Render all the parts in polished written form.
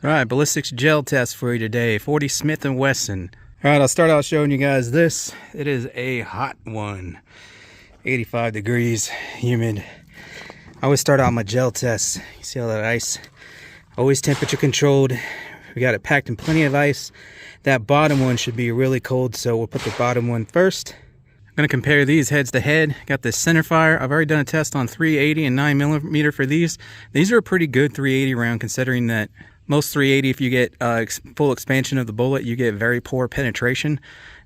All right, ballistics gel test for you today. 40 Smith & Wesson. All right, I'll start out showing you guys this. It is a hot one. 85 degrees, humid. I always start out my gel tests. You see all that ice? Always temperature controlled. We got it packed in plenty of ice. That bottom one should be really cold, so we'll put the bottom one first. I'm gonna compare these heads to head. Got this Sinterfire. I've already done a test on 380 and 9mm for these. These are a pretty good 380 round, considering that most 380, if you get full expansion of the bullet, you get very poor penetration.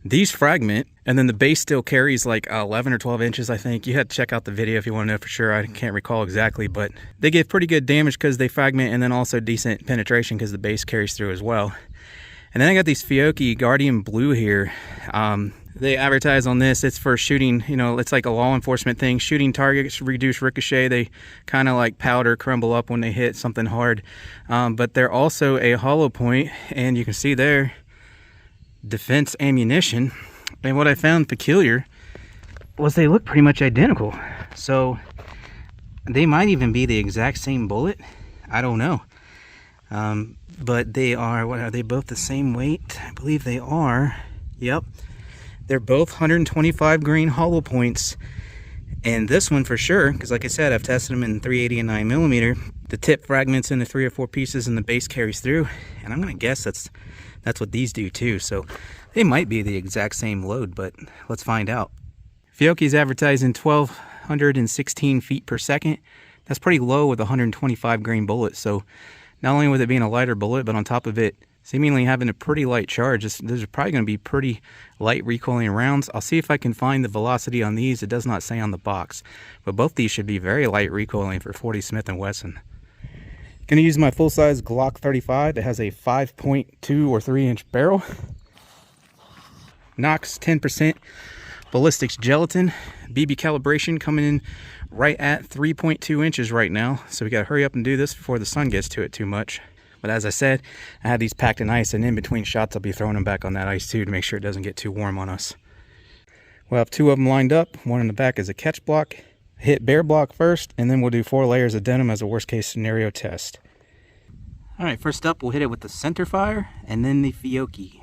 These fragment, and then the base still carries like 11 or 12 inches, I think. You had to check out the video if you want to know for sure. I can't recall exactly, but they give pretty good damage because they fragment, and then also decent penetration because the base carries through as well. And then I got these Fiocchi Guardian Blue here. They advertise on this, it's for shooting, you know, it's like a law enforcement thing. Shooting targets, reduce ricochet. They kind of like powder, crumble up when they hit something hard. But they're also a hollow point, and you can see there, defense ammunition. And what I found peculiar was they look pretty much identical. So they might even be the exact same bullet. I don't know. But they are, what are they, both the same weight? I believe they are. Yep. They're both 125 grain hollow points. And this one for sure, because like I said, I've tested them in 380 and 9mm. The tip fragments into 3 or 4 pieces and the base carries through. And I'm going to guess that's what these do too. So they might be the exact same load, but let's find out. Fiocchi's advertising 1,216 feet per second. That's pretty low with a 125 grain bullet. So not only with it being a lighter bullet, but on top of it seemingly having a pretty light charge, those are probably going to be pretty light recoiling rounds. I'll see if I can find the velocity on these. It does not say on the box, but both these should be very light recoiling for 40 Smith & Wesson. Going to use my full-size Glock 35. It has a 5.2 or 3-inch barrel. Nox 10%. Ballistics gelatin. BB calibration coming in right at 3.2 inches right now. So we got to hurry up and do this before the sun gets to it too much. But as I said, I have these packed in ice, and in between shots I'll be throwing them back on that ice too to make sure it doesn't get too warm on us. We'll have 2 of them lined up. One in the back is a catch block. Hit bear block first, and then we'll do 4 layers of denim as a worst case scenario test. All right, first up we'll hit it with the Sinterfire and then the Fiocchi.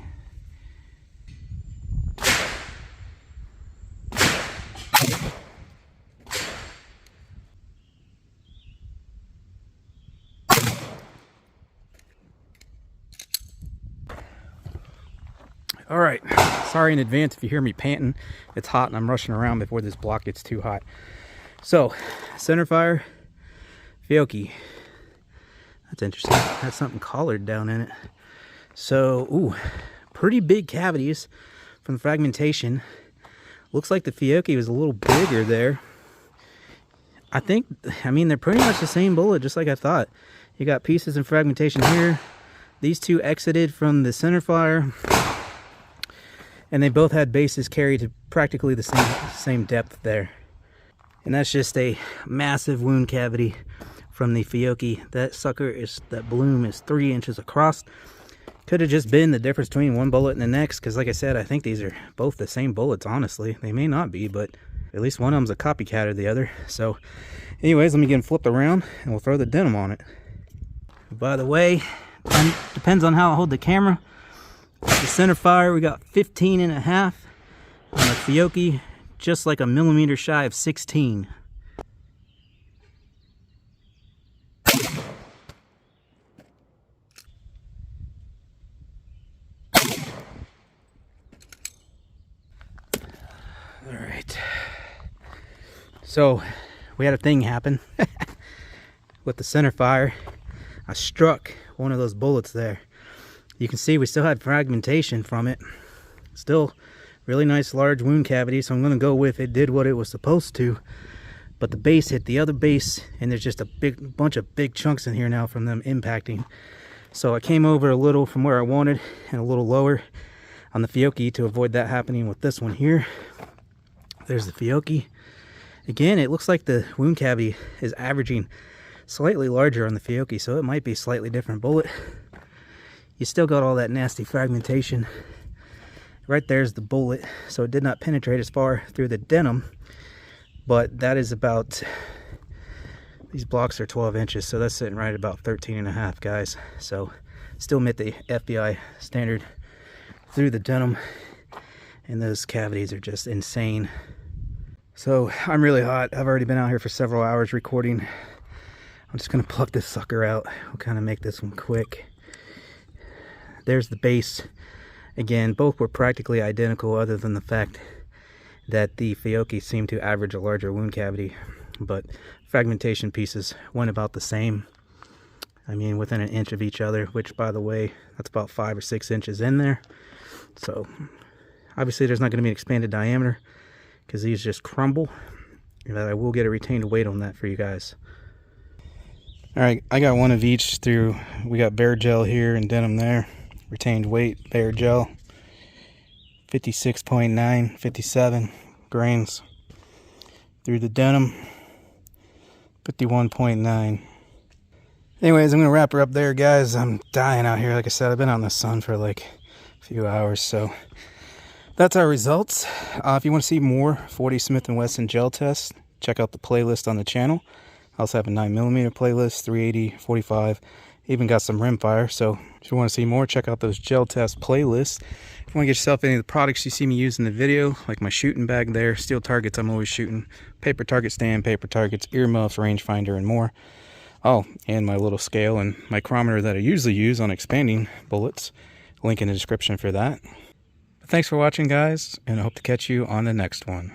All right, sorry in advance if you hear me panting. It's hot and I'm rushing around before this block gets too hot. So, Sinterfire, Fiocchi. That's interesting. Has something collared down in it. So, ooh, pretty big cavities from the fragmentation. Looks like the Fiocchi was a little bigger there. I mean, they're pretty much the same bullet, just like I thought. You got pieces and fragmentation here. These two exited from the Sinterfire, and they both had bases carried to practically the same depth there. And that's just a massive wound cavity from the Fiocchi. That bloom is 3 inches across. Could have just been the difference between one bullet and the next, because like I said, I think these are both the same bullets, honestly. They may not be, but at least one of them's a copycat of the other. So anyways, let me get them flipped around and we'll throw the denim on it. By the way, depends on how I hold the camera. The Sinterfire, we got 15.5. On the Fiocchi, just like a millimeter shy of 16. All right. So we had a thing happen with the Sinterfire. I struck one of those bullets there. You can see we still had fragmentation from it. Still really nice large wound cavity, so I'm going to go with it did what it was supposed to. But the base hit the other base, and there's just a bunch of big chunks in here now from them impacting. So I came over a little from where I wanted and a little lower on the Fiocchi to avoid that happening with this one here. There's the Fiocchi. Again, it looks like the wound cavity is averaging slightly larger on the Fiocchi, so it might be a slightly different bullet. You still got all that nasty fragmentation. Right there's the bullet, so it did not penetrate as far through the denim, but that is about These blocks are 12 inches, so that's sitting right at about 13.5, guys. So still met the FBI standard through the denim, and those cavities are just insane. So I'm really hot. I've already been out here for several hours recording. I'm just gonna pluck this sucker out. We'll kind of make this one quick. There's the base. Again, both were practically identical, other than the fact that the Fiocchi seemed to average a larger wound cavity, but fragmentation pieces went about the same. I mean, within an inch of each other, which, by the way, that's about 5 or 6 inches in there. So obviously there's not going to be an expanded diameter because these just crumble, but I will get a retained weight on that for you guys. All right, I got one of each through. We got bare gel here and denim there. Retained weight, bare gel, 56.9, 57 grains. Through the denim, 51.9. Anyways, I'm gonna wrap her up there, guys. I'm dying out here. Like I said, I've been out in the sun for like a few hours, so that's our results. If you want to see more 40 Smith & Wesson gel tests, check out the playlist on the channel. I also have a 9mm playlist, 380, 45, even got some rimfire. So if you want to see more, check out those gel test playlists. If you want to get yourself any of the products you see me use in the video, like my shooting bag there, steel targets I'm always shooting, paper target stand, paper targets, earmuffs, rangefinder, and more. Oh, and my little scale and micrometer that I usually use on expanding bullets. Link in the description for that. But thanks for watching, guys, and I hope to catch you on the next one.